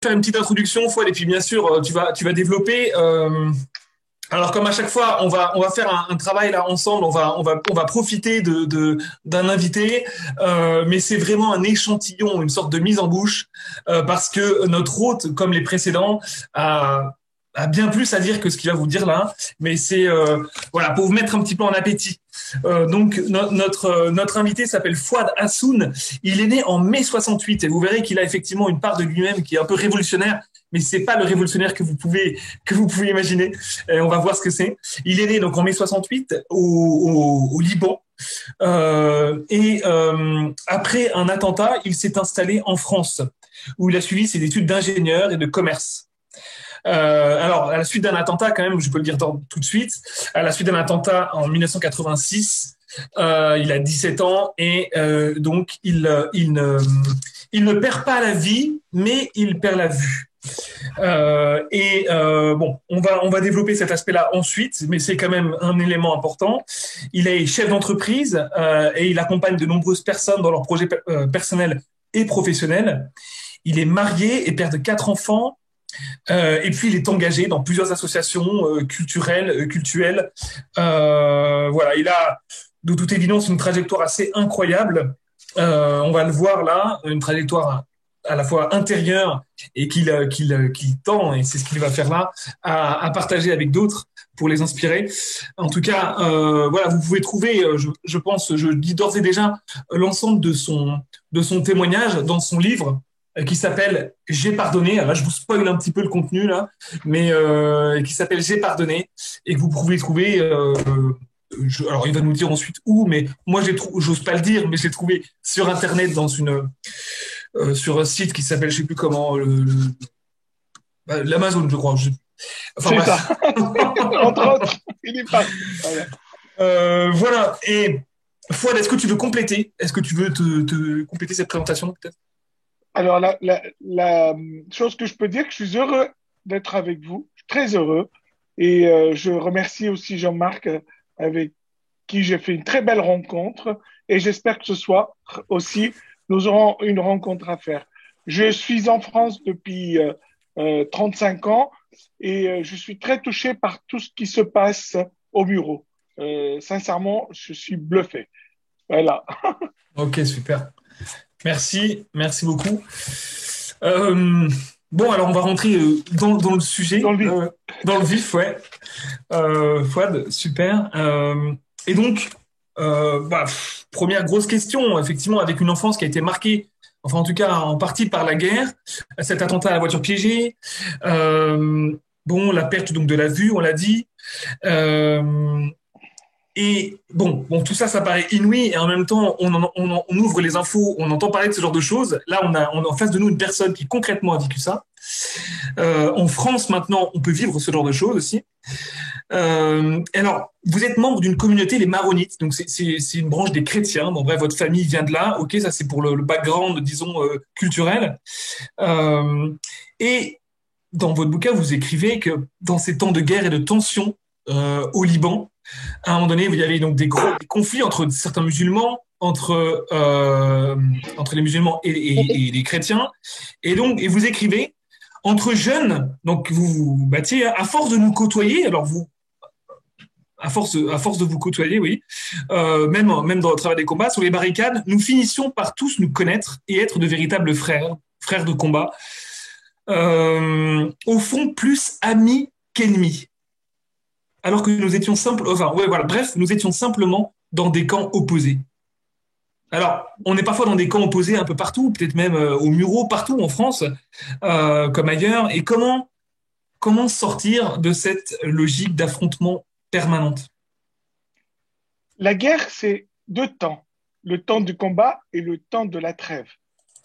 faire une petite introduction, Fouad, et puis bien sûr, tu vas développer. Alors comme à chaque fois, on va faire un travail là ensemble. On va profiter d'un invité, mais c'est vraiment un échantillon, une sorte de mise en bouche, parce que notre hôte, comme les précédents, a bien plus à dire que ce qu'il va vous dire là. Mais c'est voilà, pour vous mettre un petit peu en appétit. Donc notre invité s'appelle Fouad Hassoun. Il est né en mai 68 et vous verrez qu'il a effectivement une part de lui-même qui est un peu révolutionnaire, mais c'est pas le révolutionnaire que vous pouvez imaginer. Et on va voir ce que c'est. Il est né donc en mai 68 au Liban. Après un attentat, il s'est installé en France, où il a suivi ses études d'ingénieur et de commerce. Alors, à la suite d'un attentat, quand même, je peux le dire tout de suite, à la suite d'un attentat en 1986, il a 17 ans et donc il ne perd pas la vie, mais il perd la vue. Bon, on va développer cet aspect-là ensuite, mais c'est quand même un élément important. Il est chef d'entreprise et il accompagne de nombreuses personnes dans leurs projets personnels et professionnels. Il est marié et père de 4 enfants. Et puis, il est engagé dans plusieurs associations culturelles, cultuelles. Voilà, il a de toute évidence une trajectoire assez incroyable. On va le voir là, une trajectoire à la fois intérieure et qu'il tend, et c'est ce qu'il va faire là, à partager avec d'autres pour les inspirer. En tout cas, voilà, vous pouvez trouver, je pense, je dis d'ores et déjà, l'ensemble de son témoignage dans son livre qui s'appelle J'ai pardonné. Alors là, je vous spoil un petit peu le contenu là, mais qui s'appelle J'ai pardonné et que vous pouvez trouver. Alors, il va nous dire ensuite où, mais moi, j'ose pas le dire, mais j'ai trouvé sur Internet sur un site qui s'appelle, je sais plus comment, l'Amazon, je crois. Enfin C'est ça. bref. Entre autres, il est pas. Voilà. Voilà. Et Fouad, est-ce que tu veux compléter? Est-ce que tu veux te compléter cette présentation peut-être? Alors, la chose que je peux dire, que je suis heureux d'être avec vous, je suis très heureux. Et je remercie aussi Jean-Marc, avec qui j'ai fait une très belle rencontre. Et j'espère que ce soir aussi, nous aurons une rencontre à faire. Je suis en France depuis 35 ans et je suis très touché par tout ce qui se passe au bureau. Sincèrement, je suis bluffé. Voilà. Ok, super. Merci beaucoup. Euh, bon, alors on va rentrer dans le Dans sujet, le vif. dans le vif, ouais. Fouad, super. Et donc, première grosse question, effectivement, avec une enfance qui a été marquée, enfin en tout cas en partie par la guerre, cet attentat à la voiture piégée, bon, la perte donc de la vue, on l'a dit. Euh, et bon, tout ça, ça paraît inouï, et en même temps, on ouvre les infos, on entend parler de ce genre de choses. Là, on a en face de nous une personne qui concrètement a vécu ça. En France, maintenant, on peut vivre ce genre de choses aussi. Alors, vous êtes membre d'une communauté, les Maronites, donc c'est une branche des chrétiens. Bon, bref, votre famille vient de là. Ok, ça c'est pour le background, disons, culturel. Euh, et dans votre bouquin, vous écrivez que dans ces temps de guerre et de tension au Liban, à un moment donné, il y avait donc des conflits entre certains musulmans, entre les musulmans et les chrétiens. Et vous écrivez, entre jeunes, donc vous vous battiez, à force de nous côtoyer, alors vous, à force de vous côtoyer, oui, même dans le travail des combats, sur les barricades, nous finissions par tous nous connaître et être de véritables frères de combat. Au fond, plus amis qu'ennemis alors que nous étions ouais, voilà, bref, nous étions simplement dans des camps opposés. Alors, on est parfois dans des camps opposés un peu partout, peut-être même aux Mureaux, partout en France, comme ailleurs. Et comment sortir de cette logique d'affrontement permanente? La guerre, c'est deux temps. Le temps du combat et le temps de la trêve.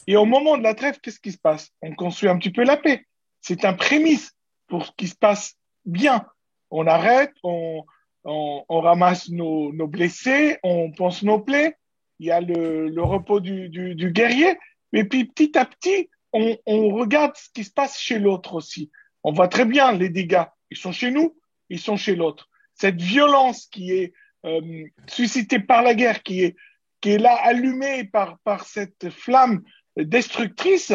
Et au moment de la trêve, qu'est-ce qui se passe? On construit un petit peu la paix. C'est un prémisse pour ce qui se passe bien. On arrête, on ramasse nos blessés, on pense nos plaies. Il y a le repos du guerrier. Et puis petit à petit, on regarde ce qui se passe chez l'autre aussi. On voit très bien les dégâts. Ils sont chez nous, ils sont chez l'autre. Cette violence qui est suscitée par la guerre, qui est là allumée par cette flamme destructrice,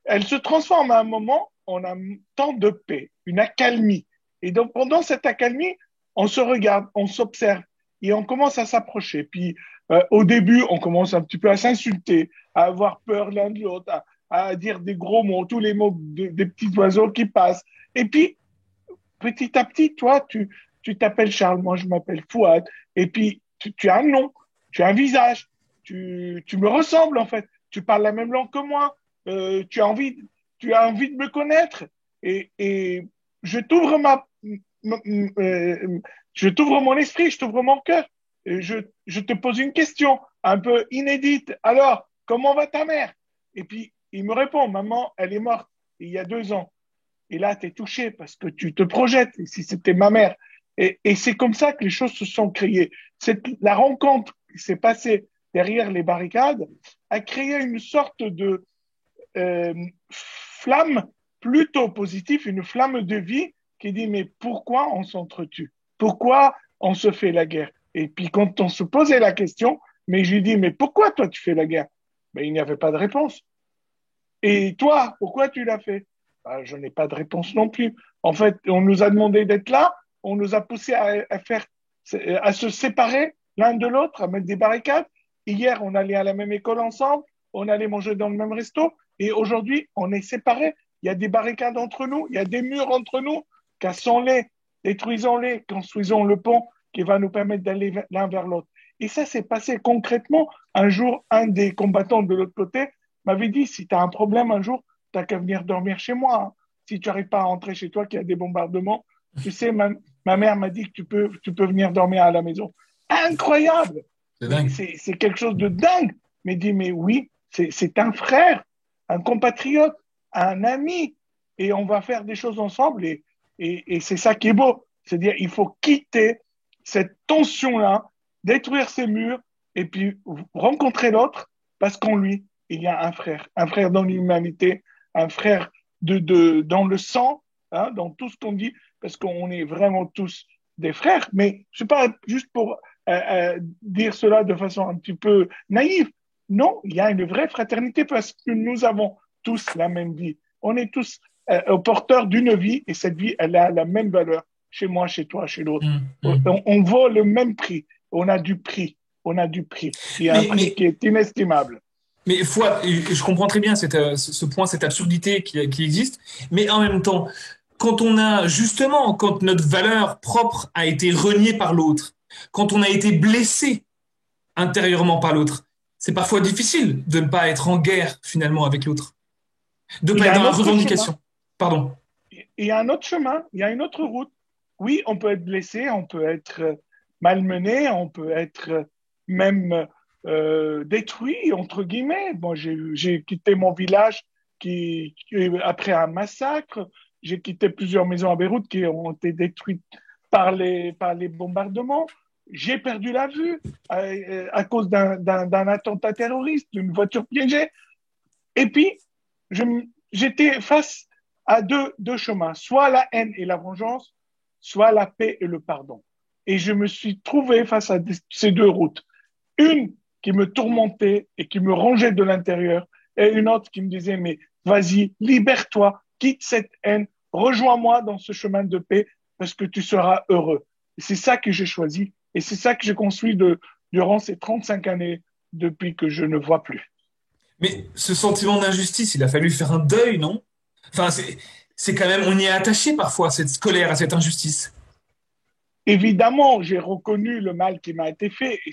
elle se transforme à un moment en un temps de paix, une accalmie. Et donc, pendant cette accalmie, on se regarde, on s'observe et on commence à s'approcher. Puis, au début, on commence un petit peu à s'insulter, à avoir peur l'un de l'autre, à dire des gros mots, tous les mots des petits oiseaux qui passent. Et puis, petit à petit, toi, tu t'appelles Charles, moi je m'appelle Fouad, et puis tu as un nom, tu as un visage, tu me ressembles en fait, tu parles la même langue que moi, tu as envie de me connaître, et je t'ouvre je t'ouvre mon esprit, je t'ouvre mon cœur, et je te pose une question un peu inédite. Alors, comment va ta mère? Et puis il me répond, maman, elle est morte il y a 2 ans. Et là, tu es touché parce que tu te projettes, et si c'était ma mère. Et c'est comme ça que les choses se sont créées. La rencontre qui s'est passée derrière les barricades a créé une sorte de flamme plutôt positive, une flamme de vie qui dit, mais pourquoi on s'entretue? Pourquoi on se fait la guerre? Et puis quand on se posait la question, mais je lui dis, mais pourquoi toi tu fais la guerre? Mais il n'y avait pas de réponse. Et toi, pourquoi tu l'as fait? Ben, je n'ai pas de réponse non plus. En fait, on nous a demandé d'être là, on nous a poussé à se séparer l'un de l'autre, à mettre des barricades. Hier, on allait à la même école ensemble, on allait manger dans le même resto, et aujourd'hui, on est séparés. Il y a des barricades entre nous, il y a des murs entre nous. Cassons-les, détruisons-les, construisons le pont qui va nous permettre d'aller l'un vers l'autre. Et ça s'est passé concrètement. Un jour, un des combattants de l'autre côté m'avait dit, si tu as un problème un jour, tu n'as qu'à venir dormir chez moi, hein. Si tu n'arrives pas à rentrer chez toi, qu'il y a des bombardements, tu sais, ma mère m'a dit que tu peux venir dormir à la maison. Incroyable! C'est Mais dingue. c'est quelque chose de dingue. Mais dit, mais oui, c'est un frère, un compatriote, un ami. Et on va faire des choses ensemble. Et c'est ça qui est beau. C'est-à-dire, il faut quitter cette tension-là, détruire ces murs et puis rencontrer l'autre parce qu'en lui, il y a un frère dans l'humanité, un frère dans le sang, hein, dans tout ce qu'on dit, parce qu'on est vraiment tous des frères. Mais je ne sais pas juste pour dire cela de façon un petit peu naïve. Non, il y a une vraie fraternité parce que nous avons tous la même vie. On est tous porteurs d'une vie et cette vie, elle a la même valeur chez moi, chez toi, chez l'autre. Mm, mm. On vaut le même prix. On a du prix. On a du prix. Il y a un Mais, prix mais, qui est inestimable. mais Fouad, et je comprends très bien ce point, cette absurdité qui existe, mais en même temps, quand on a justement, quand notre valeur propre a été reniée par l'autre, quand on a été blessé intérieurement par l'autre, c'est parfois difficile de ne pas être en guerre finalement avec l'autre, de ne Il pas y être a dans un la autre chemin. revendication. Pardon. Il y a un autre chemin. Il y a une autre route. Oui, on peut être blessé, on peut être malmené, on peut être même détruit, entre guillemets. Bon, j'ai quitté mon village après un massacre. J'ai quitté plusieurs maisons à Beyrouth qui ont été détruites par les bombardements. J'ai perdu la vue à cause d'un attentat terroriste, d'une voiture piégée. Et puis, je, j'étais face à deux chemins, soit la haine et la vengeance, soit la paix et le pardon. Et je me suis trouvé face à ces deux routes. Une qui me tourmentait et qui me rongeait de l'intérieur, et une autre qui me disait, mais vas-y, libère-toi, quitte cette haine, rejoins-moi dans ce chemin de paix parce que tu seras heureux. Et c'est ça que j'ai choisi et c'est ça que j'ai construit durant ces 35 années depuis que je ne vois plus. Mais ce sentiment d'injustice, il a fallu faire un deuil, non? Enfin, c'est quand même, on y est attaché parfois, à cette colère, à cette injustice. Évidemment, j'ai reconnu le mal qui m'a été fait et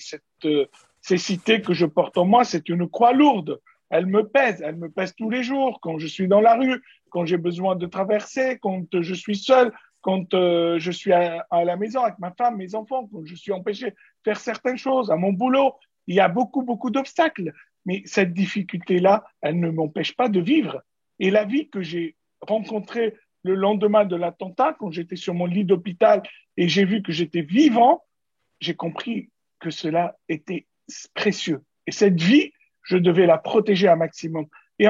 cécité que je porte en moi, c'est une croix lourde. Elle me pèse tous les jours quand je suis dans la rue, quand j'ai besoin de traverser, quand je suis seul, quand je suis à la maison avec ma femme, mes enfants, quand je suis empêché de faire certaines choses, à mon boulot. Il y a beaucoup, beaucoup d'obstacles. Mais cette difficulté-là, elle ne m'empêche pas de vivre. Et la vie que j'ai rencontrée le lendemain de l'attentat, quand j'étais sur mon lit d'hôpital et j'ai vu que j'étais vivant, j'ai compris que cela était précieux. Et cette vie, je devais la protéger un maximum. Et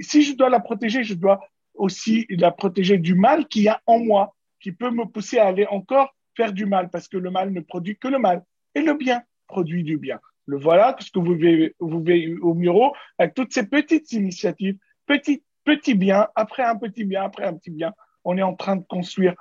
si je dois la protéger, je dois aussi la protéger du mal qu'il y a en moi, qui peut me pousser à aller encore faire du mal, parce que le mal ne produit que le mal. Et le bien produit du bien. Le voilà, ce que vous voyez au Miro, avec toutes ces petites initiatives, petites petit bien, après un petit bien, après un petit bien, on est en train de construire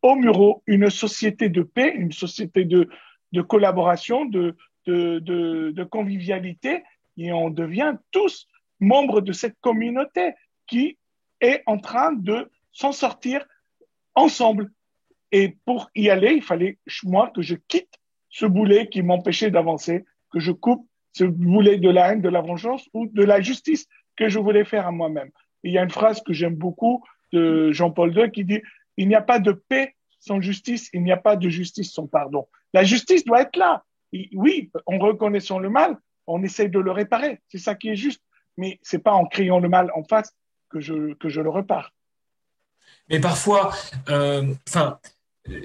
au Muro une société de paix, une société de collaboration, de convivialité, et on devient tous membres de cette communauté qui est en train de s'en sortir ensemble. Et pour y aller, il fallait, moi, que je quitte ce boulet qui m'empêchait d'avancer, que je coupe ce boulet de la haine, de la vengeance ou de la justice que je voulais faire à moi-même. Et il y a une phrase que j'aime beaucoup de Jean-Paul II qui dit, il n'y a pas de paix sans justice, il n'y a pas de justice sans pardon. La justice doit être là. Et oui, en reconnaissant le mal, on essaie de le réparer. C'est ça qui est juste. Mais c'est pas en criant le mal en face que je le repars. Mais parfois, enfin,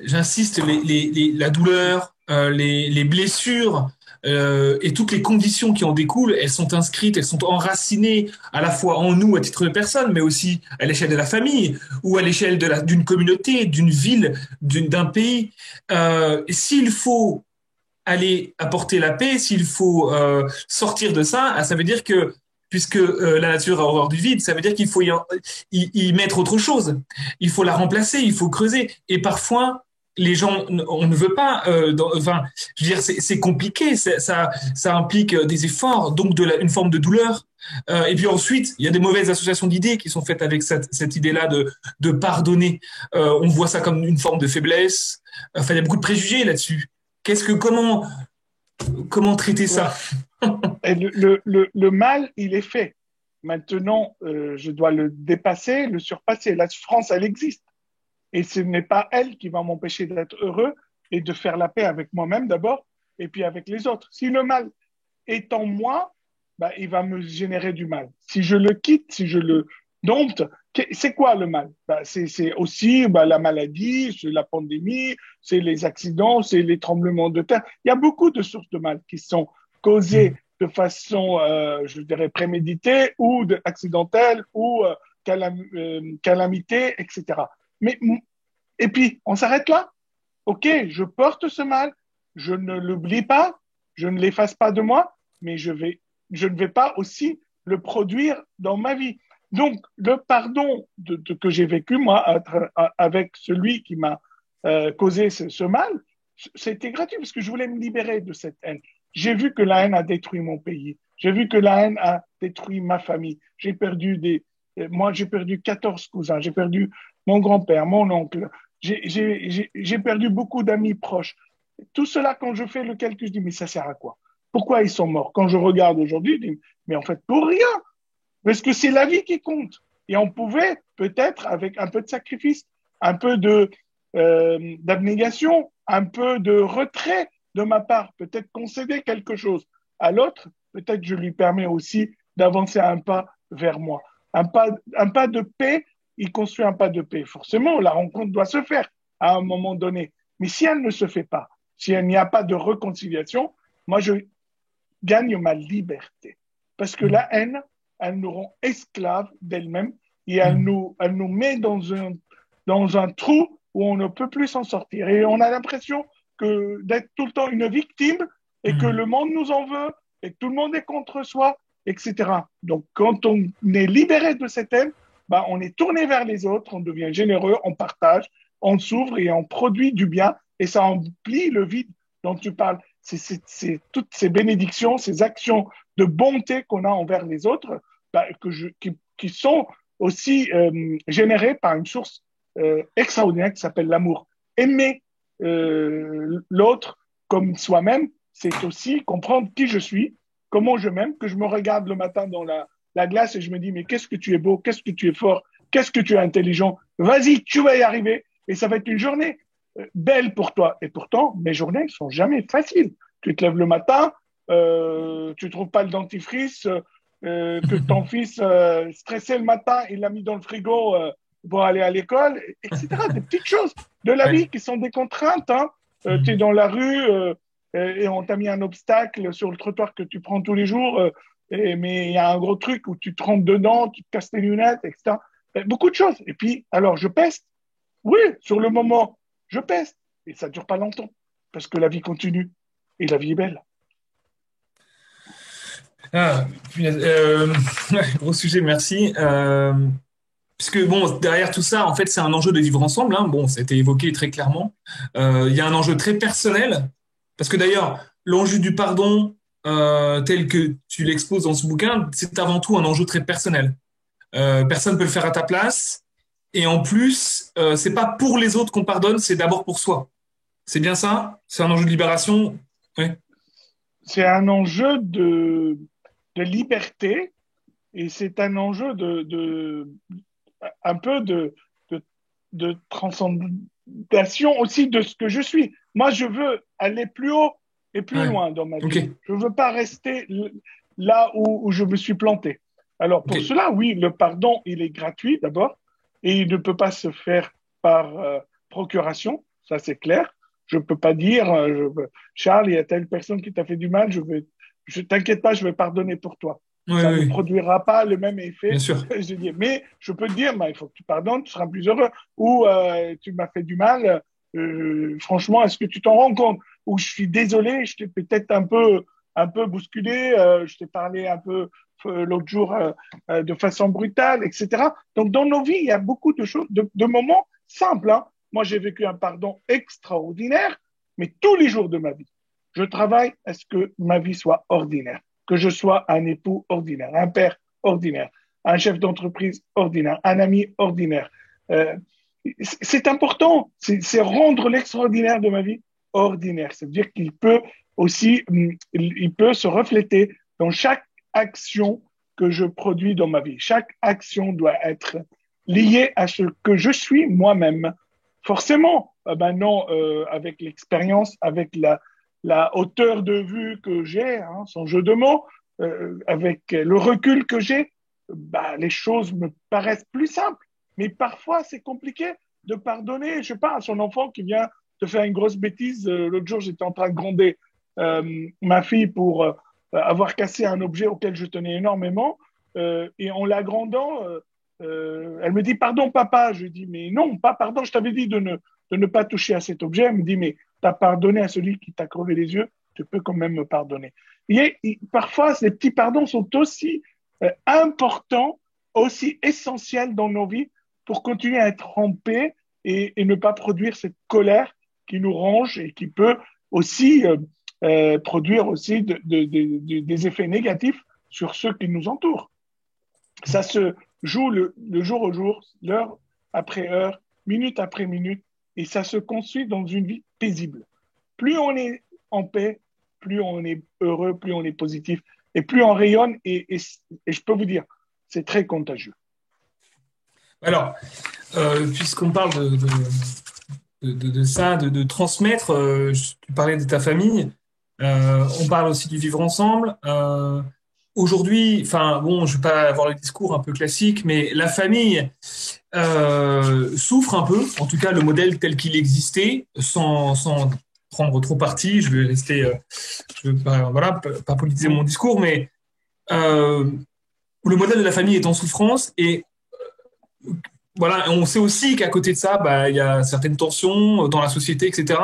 j'insiste, la douleur, les blessures et toutes les conditions qui en découlent, elles sont inscrites, elles sont enracinées à la fois en nous à titre de personne, mais aussi à l'échelle de la famille ou à l'échelle d'une communauté, d'une ville, d'un pays. Et s'il faut aller apporter la paix, s'il faut sortir de ça, ah, ça veut dire que puisque la nature a horreur du vide, ça veut dire qu'il faut y mettre autre chose. Il faut la remplacer, il faut creuser. Et parfois, les gens, on ne veut pas. Enfin, je veux dire, c'est compliqué. Ça implique des efforts, donc une forme de douleur. Et puis ensuite, il y a des mauvaises associations d'idées qui sont faites avec cette idée-là de pardonner. On voit ça comme une forme de faiblesse. Enfin, il y a beaucoup de préjugés là-dessus. Comment traiter Ouais. ça? Et le mal, il est fait. Maintenant, je dois le dépasser, le surpasser. La France, elle existe. Et ce n'est pas elle qui va m'empêcher d'être heureux et de faire la paix avec moi-même d'abord, et puis avec les autres. Si le mal est en moi, bah, il va me générer du mal. Si je le quitte, si je le dompte, c'est quoi le mal? Bah, c'est aussi bah, la maladie, c'est la pandémie, c'est les accidents, c'est les tremblements de terre. Il y a beaucoup de sources de mal qui sont causées de façon, je dirais, préméditée ou accidentelle ou calamité, etc. Mais, et puis, on s'arrête là. OK, je porte ce mal, je ne l'oublie pas, je ne l'efface pas de moi, mais je ne vais pas aussi le produire dans ma vie. Donc, le pardon que j'ai vécu, moi, avec celui qui m'a causé ce mal, c'était gratuit parce que je voulais me libérer de cette haine. J'ai vu que la haine a détruit mon pays. J'ai vu que la haine a détruit ma famille. Moi, j'ai perdu 14 cousins. J'ai perdu mon grand-père, mon oncle. J'ai perdu beaucoup d'amis proches. Tout cela, quand je fais le calcul, je dis, mais ça sert à quoi? Pourquoi ils sont morts? Quand je regarde aujourd'hui, je dis, mais en fait, pour rien. Parce que c'est la vie qui compte. Et on pouvait, peut-être, avec un peu de sacrifice, un peu d'abnégation, un peu de retrait de ma part, peut-être concéder quelque chose à l'autre, peut-être je lui permets aussi d'avancer un pas vers moi. Un pas de paix, il construit un pas de paix. Forcément, la rencontre doit se faire à un moment donné. Mais si elle ne se fait pas, si il n'y a pas de réconciliation, moi, je gagne ma liberté. Parce que la haine, elle nous rend esclaves d'elle-même et elle nous met dans un trou où on ne peut plus s'en sortir. Et on a l'impression que d'être tout le temps une victime et que le monde nous en veut et que tout le monde est contre soi, etc. Donc, quand on est libéré de cette haine, bah, on est tourné vers les autres, on devient généreux, on partage, on s'ouvre et on produit du bien et ça emplit le vide dont tu parles. C'est toutes ces bénédictions, ces actions de bonté qu'on a envers les autres bah, qui sont aussi générées par une source extraordinaire qui s'appelle l'amour. Aimer l'autre comme soi-même, c'est aussi comprendre qui je suis, comment je m'aime, que je me regarde le matin dans la glace et je me dis, mais qu'est-ce que tu es beau, qu'est-ce que tu es fort, qu'est-ce que tu es intelligent, vas-y, tu vas y arriver. Et ça va être une journée belle pour toi. Et pourtant, mes journées sont jamais faciles. Tu te lèves le matin, tu trouves pas le dentifrice, que ton fils stressé le matin, il l'a mis dans le frigo pour aller à l'école, etc. Des petites choses de la Ouais. vie qui sont des contraintes. Hein. Tu es dans la rue et on t'a mis un obstacle sur le trottoir que tu prends tous les jours, mais il y a un gros truc où tu te rentres dedans, tu te casses tes lunettes, etc. Beaucoup de choses. Et puis, alors, je peste. Oui, sur le moment, je peste. Et ça ne dure pas longtemps parce que la vie continue et la vie est belle. Ah, punaise, gros sujet, merci. Puisque bon, derrière tout ça, en fait, c'est un enjeu de vivre ensemble. Hein. Bon, ça a été évoqué très clairement. Il y a un enjeu très personnel, parce que d'ailleurs, l'enjeu du pardon, tel que tu l'exposes dans ce bouquin, c'est avant tout un enjeu très personnel. Personne peut le faire à ta place, et en plus, c'est pas pour les autres qu'on pardonne, c'est d'abord pour soi. C'est bien ça? C'est un enjeu de libération? Oui. C'est un enjeu de liberté et c'est un enjeu un peu de, de transcendation aussi de ce que je suis. Moi, je veux aller plus haut et plus Ouais. loin dans ma Ok. vie. Je ne veux pas rester là où je me suis planté. Alors, Ok. pour cela, oui, le pardon, il est gratuit d'abord et il ne peut pas se faire par procuration, ça c'est clair. Je ne peux pas dire, Charles, il y a telle personne qui t'a fait du mal, je t'inquiète pas, je vais pardonner pour toi. Oui, Ça oui, ne oui. produira pas le même Bien effet. sûr. Je dis, mais je peux te dire, bah, il faut que tu pardonnes, tu seras plus heureux. Ou tu m'as fait du mal, franchement, est-ce que tu t'en rends compte? Ou je suis désolé, je t'ai peut-être un peu bousculé, je t'ai parlé un peu l'autre jour de façon brutale, etc. Donc, dans nos vies, il y a beaucoup de choses, de moments simples. Hein. Moi, j'ai vécu un pardon extraordinaire, mais tous les jours de ma vie, je travaille à ce que ma vie soit ordinaire, que je sois un époux ordinaire, un père ordinaire, un chef d'entreprise ordinaire, un ami ordinaire. Euh, c'est important, c'est rendre l'extraordinaire de ma vie ordinaire. Ça veut dire qu'il peut aussi, il peut se refléter dans chaque action que je produis dans ma vie. Chaque action doit être liée à ce que je suis moi-même. Forcément, maintenant, avec l'expérience, avec la hauteur de vue que j'ai, hein, sans jeu de mots, avec le recul que j'ai, bah, les choses me paraissent plus simples. Mais parfois, c'est compliqué de pardonner, je sais pas, à son enfant qui vient de faire une grosse bêtise. L'autre jour, j'étais en train de gronder ma fille pour avoir cassé un objet auquel je tenais énormément. Et en la grondant, elle me dit pardon, papa. Je dis mais non, pas pardon. Je t'avais dit de ne pas toucher à cet objet. Elle me dit mais tu as pardonné à celui qui t'a crevé les yeux. Tu peux quand même me pardonner. Parfois, ces petits pardons sont aussi importants, aussi essentiels dans nos vies pour continuer à être en paix et ne pas produire cette colère qui nous ronge et qui peut aussi produire aussi des effets négatifs sur ceux qui nous entourent. Ça se joue le jour au jour, l'heure après heure, minute après minute, et ça se construit dans une vie paisible. Plus on est en paix, plus on est heureux, plus on est positif, et plus on rayonne, et je peux vous dire, c'est très contagieux. Alors, puisqu'on parle de ça, de transmettre, tu parlais de ta famille, on parle aussi du vivre ensemble. Aujourd'hui, enfin bon, je vais pas avoir le discours un peu classique, mais la famille souffre un peu, en tout cas le modèle tel qu'il existait, sans prendre trop parti. Je vais rester, je veux pas, voilà, pas politiser mon discours, mais euh, le modèle de la famille est en souffrance et voilà, on sait aussi qu'à côté de ça, bah, il y a certaines tensions dans la société, etc.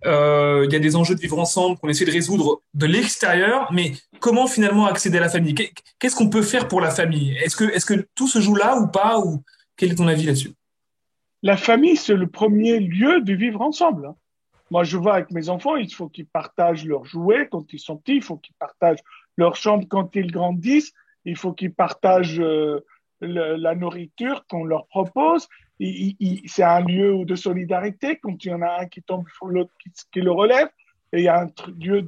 Il y a des enjeux de vivre ensemble qu'on essaie de résoudre de l'extérieur, mais comment finalement accéder à la famille? Qu'est-ce qu'on peut faire pour la famille? Est-ce que tout se joue là ou pas? Ou quel est ton avis là-dessus? La famille, c'est le premier lieu de vivre ensemble. Hein. Moi, je vois avec mes enfants, il faut qu'ils partagent leurs jouets quand ils sont petits, il faut qu'ils partagent leur chambre quand ils grandissent, il faut qu'ils partagent la nourriture qu'on leur propose. C'est un lieu de solidarité. Quand il y en a un qui tombe, il faut l'autre qui le relève. Et il y a un lieu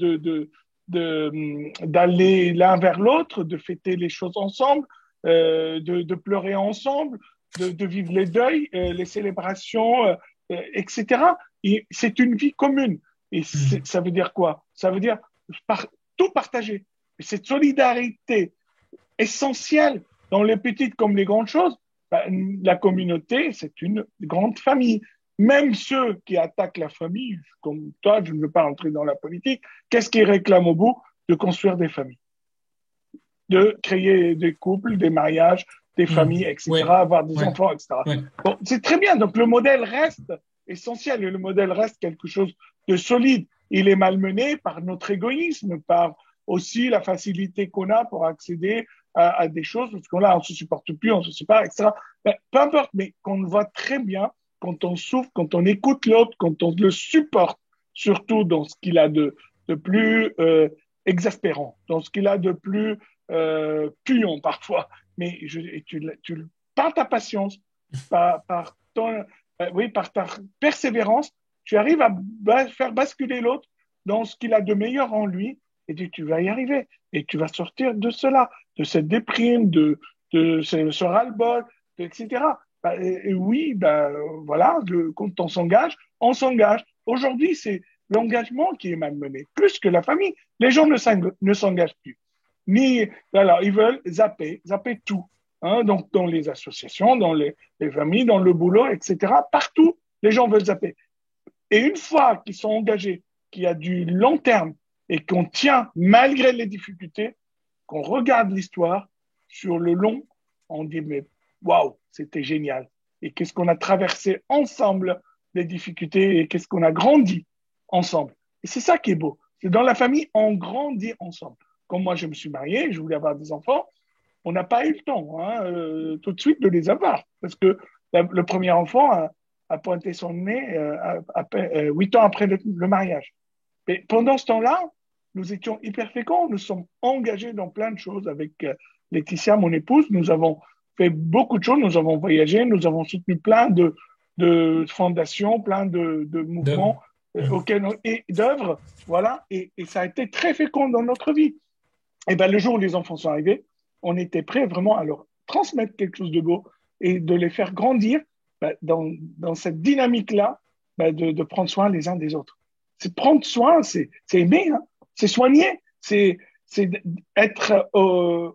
d'aller l'un vers l'autre, de fêter les choses ensemble, de pleurer ensemble, de vivre les deuils, les célébrations, etc. Et c'est une vie commune. Et Hmm. ça veut dire quoi? Ça veut dire tout partager. Et cette solidarité essentielle dans les petites comme les grandes choses, ben, la communauté, c'est une grande famille. Même ceux qui attaquent la famille, comme toi, je ne veux pas entrer dans la politique, qu'est-ce qu'ils réclament au bout? De construire des familles, de créer des couples, des mariages, des Hmm. familles, Ouais, etc., avoir des ouais, enfants, etc. ouais. Bon, c'est très bien. Donc le modèle reste essentiel et le modèle reste quelque chose de solide. Il est malmené par notre égoïsme, par aussi la facilité qu'on a pour accéder à des choses, parce qu'on là, on se supporte plus, on se sépare, etc. Ben, peu importe, mais qu'on le voit très bien quand on souffre, quand on écoute l'autre, quand on le supporte, surtout dans ce qu'il a de plus exaspérant, dans ce qu'il a de plus puant parfois. Mais par ta patience, par ton, oui, par ta persévérance, tu arrives à faire basculer l'autre dans ce qu'il a de meilleur en lui et tu vas y arriver. Et tu vas sortir de cela, de cette déprime, de ce ras-le-bol, etc. Et oui, voilà, quand on s'engage. Aujourd'hui, c'est l'engagement qui est malmené, plus que la famille. Les gens ne s'engagent plus. Ni, alors, ils veulent zapper tout. Hein, donc, dans les associations, dans les familles, dans le boulot, etc. Partout, les gens veulent zapper. Et une fois qu'ils sont engagés, qu'il y a du long terme et qu'on tient malgré les difficultés, qu'on regarde l'histoire sur le long, on dit mais waouh, c'était génial. Et qu'est-ce qu'on a traversé ensemble les difficultés et qu'est-ce qu'on a grandi ensemble. Et c'est ça qui est beau. C'est dans la famille, on grandit ensemble. Comme moi, je me suis marié, je voulais avoir des enfants, on n'a pas eu le temps tout de suite de les avoir parce que le premier enfant a pointé son nez 8 ans après le mariage. Mais pendant ce temps-là, nous étions hyper féconds, nous sommes engagés dans plein de choses avec Laetitia, mon épouse. Nous avons fait beaucoup de choses, nous avons voyagé, nous avons soutenu plein de fondations, plein de mouvements et d'œuvres, voilà, et ça a été très fécond dans notre vie. Et ben le jour où les enfants sont arrivés, on était prêt vraiment à leur transmettre quelque chose de beau et de les faire grandir dans cette dynamique-là de prendre soin les uns des autres. C'est prendre soin, c'est aimer, hein, c'est soigner, c'est être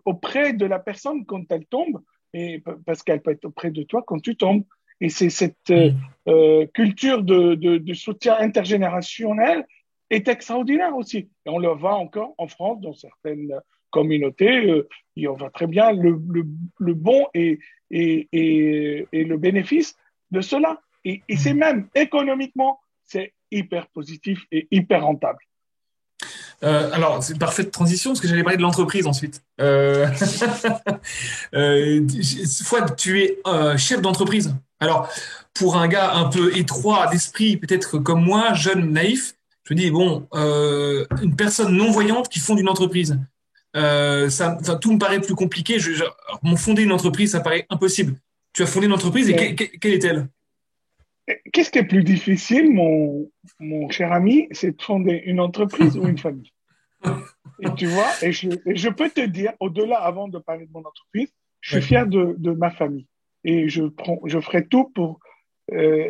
auprès de la personne quand elle tombe, et parce qu'elle peut être auprès de toi quand tu tombes. Et c'est cette culture de soutien intergénérationnel est extraordinaire aussi. Et on le voit encore en France dans certaines communautés. Et on voit très bien le bon et le bénéfice de cela. Et c'est même économiquement, c'est hyper positif et hyper rentable. Alors, c'est une parfaite transition parce que j'allais parler de l'entreprise ensuite. Fouad, tu es chef d'entreprise. Alors, pour un gars un peu étroit d'esprit, peut-être comme moi, jeune, naïf, je me dis, bon, une personne non-voyante qui fonde une entreprise, tout me paraît plus compliqué. Mon fonder une entreprise, ça paraît impossible. Tu as fondé une entreprise et Mais quelle est-elle? qu'est-ce qui est plus difficile, mon cher ami, c'est de fonder une entreprise ou une famille. Et tu vois, et je peux te dire, au-delà, avant de parler de mon entreprise, je suis Ouais. fier de ma famille. Et je ferai tout pour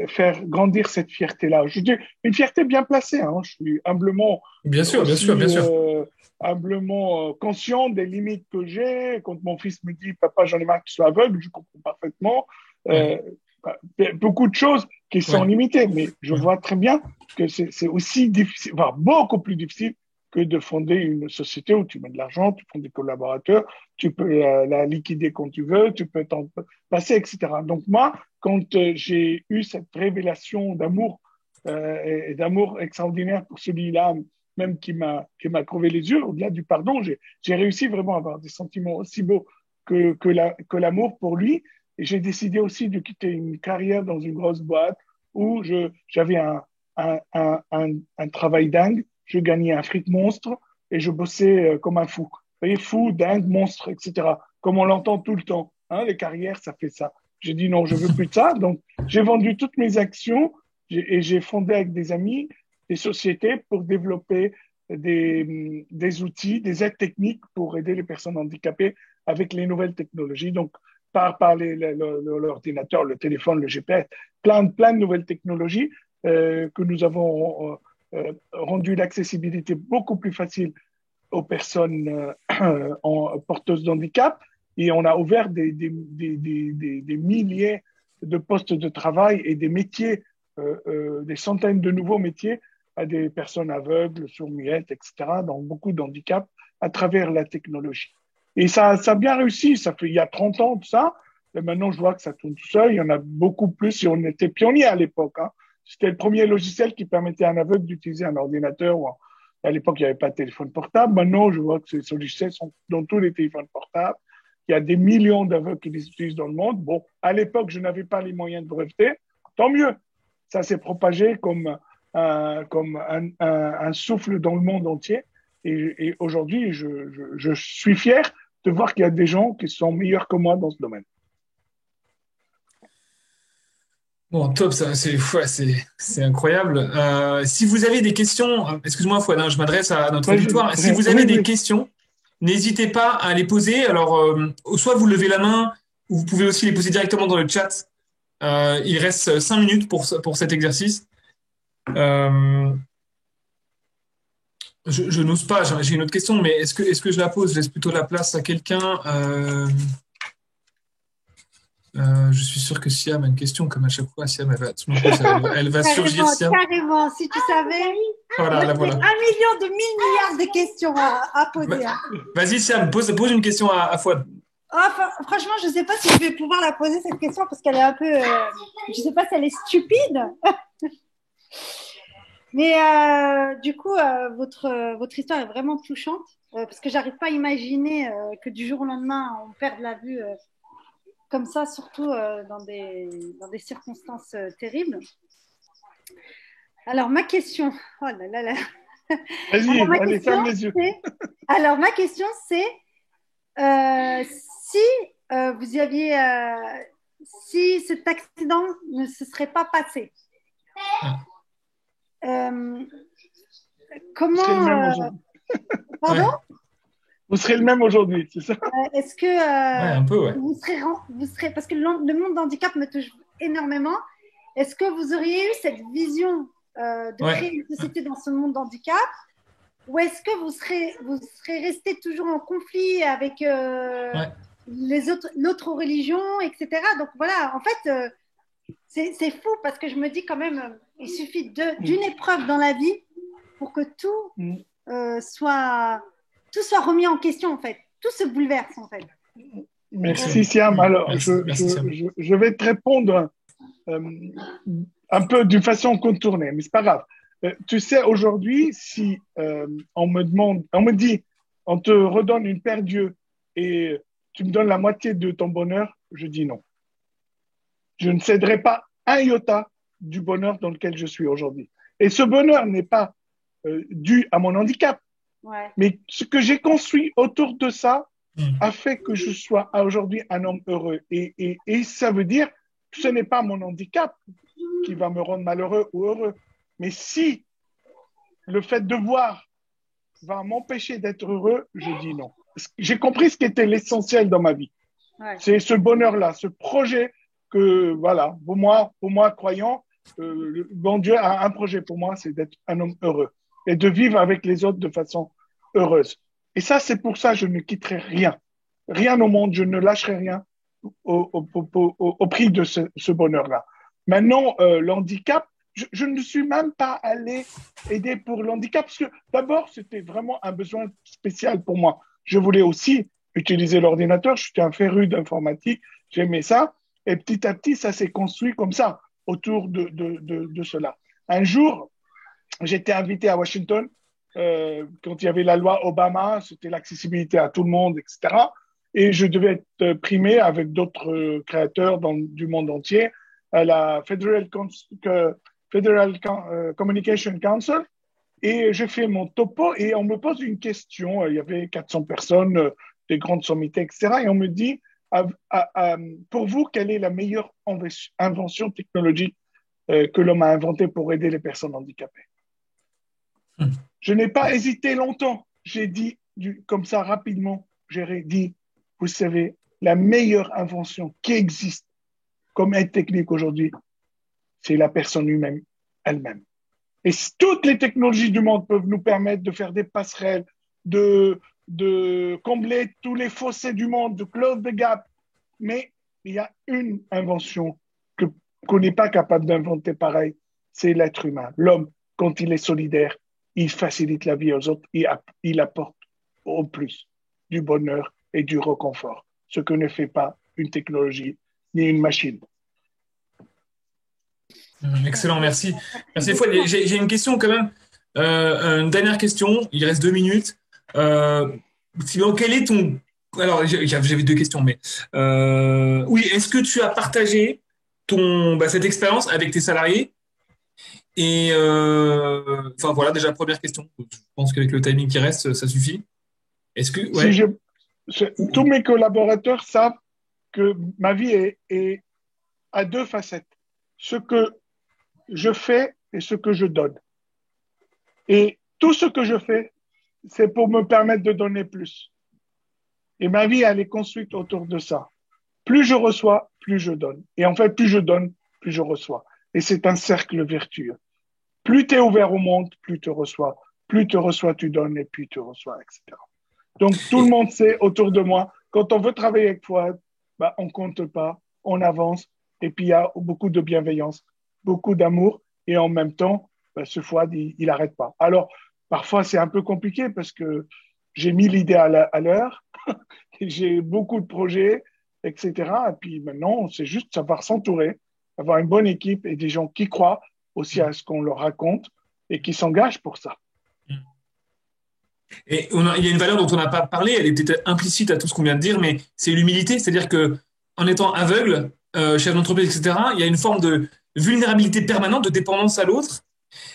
faire grandir cette fierté-là. Je dis une fierté bien placée. Hein. Je suis humblement Bien sûr, bien sûr, aussi bien sûr. humblement conscient des limites que j'ai. Quand mon fils me dit, Papa, j'en ai marre que tu sois aveugle, je comprends parfaitement. Ouais, Euh, beaucoup de choses qui sont ouais, limitées, mais je ouais. vois très bien que c'est aussi difficile, voire beaucoup plus difficile que de fonder une société où tu mets de l'argent, tu prends des collaborateurs, tu peux la liquider quand tu veux, tu peux t'en passer, etc. Donc moi, quand j'ai eu cette révélation d'amour et d'amour extraordinaire pour celui-là, même qui m'a crevé les yeux, au-delà du pardon, j'ai réussi vraiment à avoir des sentiments aussi beaux que l'amour pour lui. Et j'ai décidé aussi de quitter une carrière dans une grosse boîte où j'avais un travail dingue, je gagnais un fric monstre et je bossais comme un fou. Vous voyez, fou, dingue, monstre, etc. Comme on l'entend tout le temps. Hein, les carrières, ça fait ça. J'ai dit non, je veux plus de ça. Donc, j'ai vendu toutes mes actions et j'ai fondé avec des amis des sociétés pour développer des outils, des aides techniques pour aider les personnes handicapées avec les nouvelles technologies. Donc, par l'ordinateur, le téléphone, le GPS, plein de nouvelles technologies que nous avons rendu l'accessibilité beaucoup plus facile aux personnes porteuses de handicap. Et on a ouvert des milliers de postes de travail et des métiers, des centaines de nouveaux métiers à des personnes aveugles, sourds-muettes, etc., dans beaucoup de handicaps à travers la technologie. Et ça a bien réussi. Ça fait il y a 30 ans de ça. Et maintenant, je vois que ça tourne tout seul. Il y en a beaucoup plus. Et on était pionniers à l'époque. Hein. C'était le premier logiciel qui permettait à un aveugle d'utiliser un ordinateur À l'époque, il n'y avait pas de téléphone portable. Maintenant, je vois que ces logiciels sont dans tous les téléphones portables. Il y a des millions d'aveugles qui les utilisent dans le monde. Bon, à l'époque, je n'avais pas les moyens de breveter. Tant mieux. Ça s'est propagé comme un souffle dans le monde entier. Et aujourd'hui, je suis fier de voir qu'il y a des gens qui sont meilleurs que moi dans ce domaine. Bon, top, ça, c'est incroyable. Si vous avez des questions, excuse-moi, Fouad, hein, je m'adresse à notre Vas-y, auditoire. Si vous avez des vas-y. questions, n'hésitez pas à les poser. Alors, soit vous levez la main, ou vous pouvez aussi les poser directement dans le chat. Il reste 5 minutes pour cet exercice. Euh, je n'ose pas, j'ai une autre question, mais est-ce que je la pose? Je laisse plutôt la place à quelqu'un. Je suis sûr que Siam a une question, comme à chaque fois. Siam, tout d'un coup, elle va surgir, Carrément, Siam. carrément. Si tu savais, Voilà, moi, la j'ai voilà. 1 million de 1000 milliards de questions à poser, hein. Vas-y, Siam, pose une question à Fouad. Enfin, franchement, je ne sais pas si je vais pouvoir la poser, cette question, parce qu'elle est un peu... je ne sais pas si elle est stupide. Mais du coup, votre histoire est vraiment touchante, parce que j'arrive pas à imaginer que du jour au lendemain, on perde la vue comme ça, surtout dans des circonstances terribles. Alors, ma question... Oh là là là. Alors, Vas-y, allez, ferme les yeux. Ma question, c'est si vous y aviez, si cet accident ne se serait pas passé, Vous serez le même comment, aujourd'hui. pardon, Ouais, Vous serez le même aujourd'hui, c'est ça? est-ce que ouais, un peu, ouais. vous serez, parce que le monde handicap me touche énormément, est-ce que vous auriez eu cette vision de Ouais, créer une société dans ce monde handicap, ou est-ce que vous serez resté toujours en conflit avec ouais. l'autre religion, etc. Donc voilà, en fait, c'est fou parce que je me dis quand même, il suffit d'une épreuve dans la vie pour que tout soit remis en question, en fait. Tout se bouleverse, en fait. Merci, Siam. Alors, Merci, Siam. je vais te répondre euh, un peu d'une façon contournée, mais c'est pas grave. Tu sais, aujourd'hui, si on me dit, on te redonne une paire d'yeux et tu me donnes la moitié de ton bonheur, je dis non. Je ne céderai pas un iota du bonheur dans lequel je suis aujourd'hui. Et ce bonheur n'est pas dû à mon handicap, Ouais. mais ce que j'ai construit autour de ça Mm. a fait que je sois aujourd'hui un homme heureux. Et ça veut dire que ce n'est pas mon handicap qui va me rendre malheureux ou heureux. Mais si le fait de voir va m'empêcher d'être heureux, je dis non. J'ai compris ce qui était l'essentiel dans ma vie. Ouais. C'est ce bonheur-là, ce projet que, voilà, pour moi croyant, le bon Dieu a un projet pour moi, c'est d'être un homme heureux et de vivre avec les autres de façon heureuse. Et ça, c'est pour ça que je ne quitterai rien. Rien au monde, je ne lâcherai rien au prix de ce bonheur-là. Maintenant, l'handicap, je ne suis même pas allé aider pour l'handicap parce que d'abord, c'était vraiment un besoin spécial pour moi. Je voulais aussi utiliser l'ordinateur, je suis un féru d'informatique, j'aimais ça. Et petit à petit, ça s'est construit comme ça, autour de cela. Un jour, j'étais invité à Washington quand il y avait la loi Obama, c'était l'accessibilité à tout le monde, etc. Et je devais être primé avec d'autres créateurs du monde entier à la Federal Communication Council. Et j'ai fait mon topo et on me pose une question. Il y avait 400 personnes, des grandes sommités, etc. Et on me dit, pour vous, quelle est la meilleure invention technologique que l'homme a inventée pour aider les personnes handicapées? Mm. Je n'ai pas hésité longtemps. J'ai dit, comme ça, rapidement, j'ai dit, vous savez, la meilleure invention qui existe comme aide technique aujourd'hui, c'est la personne humaine elle-même. Et toutes les technologies du monde peuvent nous permettre de faire des passerelles, de combler tous les fossés du monde, de close the gap. Mais il y a une invention qu'on n'est pas capable d'inventer pareil, c'est l'être humain. L'homme, quand il est solidaire, il facilite la vie aux autres, il apporte au plus du bonheur et du réconfort, ce que ne fait pas une technologie ni une machine. Excellent, merci. Merci Fouad. J'ai une question quand même. Une dernière question, il reste 2 minutes. Sinon, quel est ton... Alors, j'avais deux questions, mais oui, est-ce que tu as partagé cette expérience avec tes salariés? Et enfin voilà, déjà première question. Je pense qu'avec le timing qui reste, ça suffit. Est-ce que Si ouais. tous mes collaborateurs savent que ma vie est à deux facettes. Ce que je fais et ce que je donne. Et tout ce que je fais, c'est pour me permettre de donner plus. Et ma vie, elle est construite autour de ça. Plus je reçois, plus je donne. Et en fait, plus je donne, plus je reçois. Et c'est un cercle vertueux. Plus tu es ouvert au monde, plus tu reçois. Plus tu reçois, tu donnes, et puis tu reçois, etc. Donc, tout le Et, monde sait autour de moi, quand on veut travailler avec toi, bah, on compte pas, on avance, et puis il y a beaucoup de bienveillance, beaucoup d'amour, et en même temps, bah, ce Fouad, il arrête pas. Alors, parfois, c'est un peu compliqué parce que j'ai mis l'idée à l'heure, j'ai beaucoup de projets, etc. Et puis maintenant, c'est juste savoir s'entourer, avoir une bonne équipe et des gens qui croient aussi à ce qu'on leur raconte et qui s'engagent pour ça. il y a une valeur dont on n'a pas parlé, elle est peut-être implicite à tout ce qu'on vient de dire, mais c'est l'humilité, c'est-à-dire que en étant aveugle, chef d'entreprise, etc., il y a une forme de vulnérabilité permanente, de dépendance à l'autre.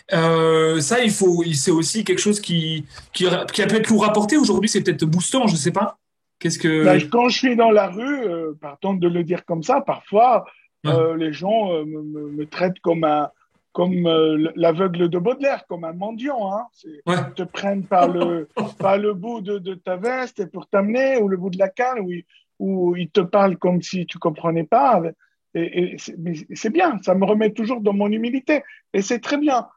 Ça, c'est aussi quelque chose qui a pu être lourd à porter aujourd'hui, c'est peut-être boostant, je sais pas. Qu'est-ce Ben, que, quand je suis dans la rue, pardon de le dire comme ça, parfois ouais, les gens me traitent comme l'aveugle de Baudelaire, comme un mendiant. Hein. Ils ouais. te prennent par le bout de ta veste et pour t'amener, ou le bout de la canne, où ils te parlent comme si tu comprenais pas. Mais c'est bien, ça me remet toujours dans mon humilité. Et c'est très bien.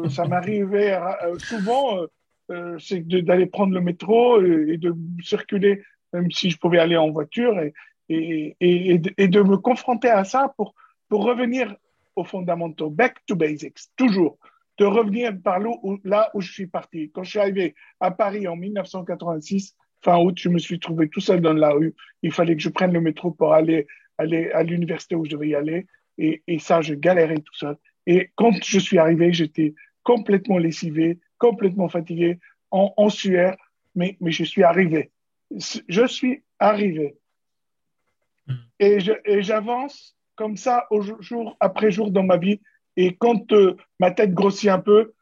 Ça m'arrivait souvent, c'est d'aller prendre le métro et de circuler même si je pouvais aller en voiture, et de me confronter à ça pour revenir aux fondamentaux, back to basics, toujours, de revenir par là où je suis parti. Quand je suis arrivé à Paris en 1986, fin août, je me suis trouvé tout seul dans la rue. Il fallait que je prenne le métro pour aller à l'université où je devais y aller. Et ça, je galérais tout seul. Et quand je suis arrivé, j'étais complètement lessivé, complètement fatigué, en sueur, mais je suis arrivé. Je suis arrivé et j'avance comme ça jour après jour dans ma vie. Et quand ma tête grossit un peu,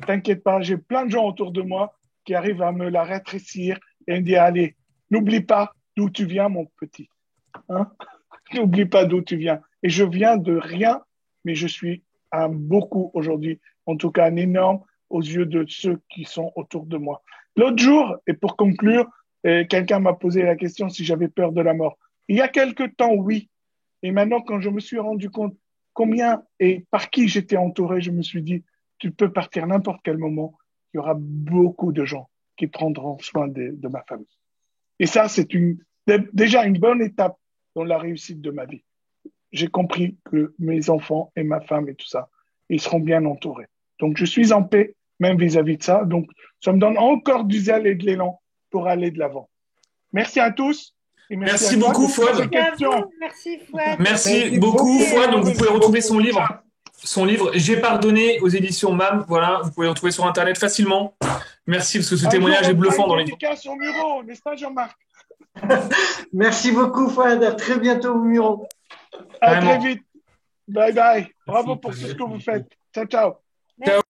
t'inquiète pas, j'ai plein de gens autour de moi qui arrivent à me la rétrécir et me dire, allez, n'oublie pas d'où tu viens, mon petit. Hein. N'oublie pas d'où tu viens. Et je viens de rien, mais je suis un beaucoup aujourd'hui, en tout cas un énorme aux yeux de ceux qui sont autour de moi. L'autre jour, et pour conclure, quelqu'un m'a posé la question si j'avais peur de la mort. Il y a quelque temps, oui. Et maintenant, quand je me suis rendu compte combien et par qui j'étais entouré, je me suis dit, tu peux partir n'importe quel moment. Il y aura beaucoup de gens qui prendront soin de ma famille. Et ça, déjà une bonne étape dans la réussite de ma vie. J'ai compris que mes enfants et ma femme et tout ça, ils seront bien entourés. Donc, je suis en paix, même vis-à-vis de ça. Donc, ça me donne encore du zèle et de l'élan pour aller de l'avant. Merci à tous et merci à Merci toi de beaucoup, toutes ces Fouad. Merci à questions. vous. Merci Fouad. Merci Merci beaucoup, beaucoup, Fouad. Donc, vous pouvez merci retrouver son beaucoup. livre. Son livre, J'ai pardonné aux éditions MAM. Voilà, vous pouvez le retrouver sur Internet facilement. Merci parce que ce Un jour, témoignage est on fera bluffant une dans les livres. dédicace au Muro, n'est-ce pas, Jean-Marc? Merci beaucoup, Fouad. À très bientôt au Muro. À très Carrément. vite. Bye bye. Bravo Merci. pour tout ce que vous faites. Ciao, ciao. Ciao.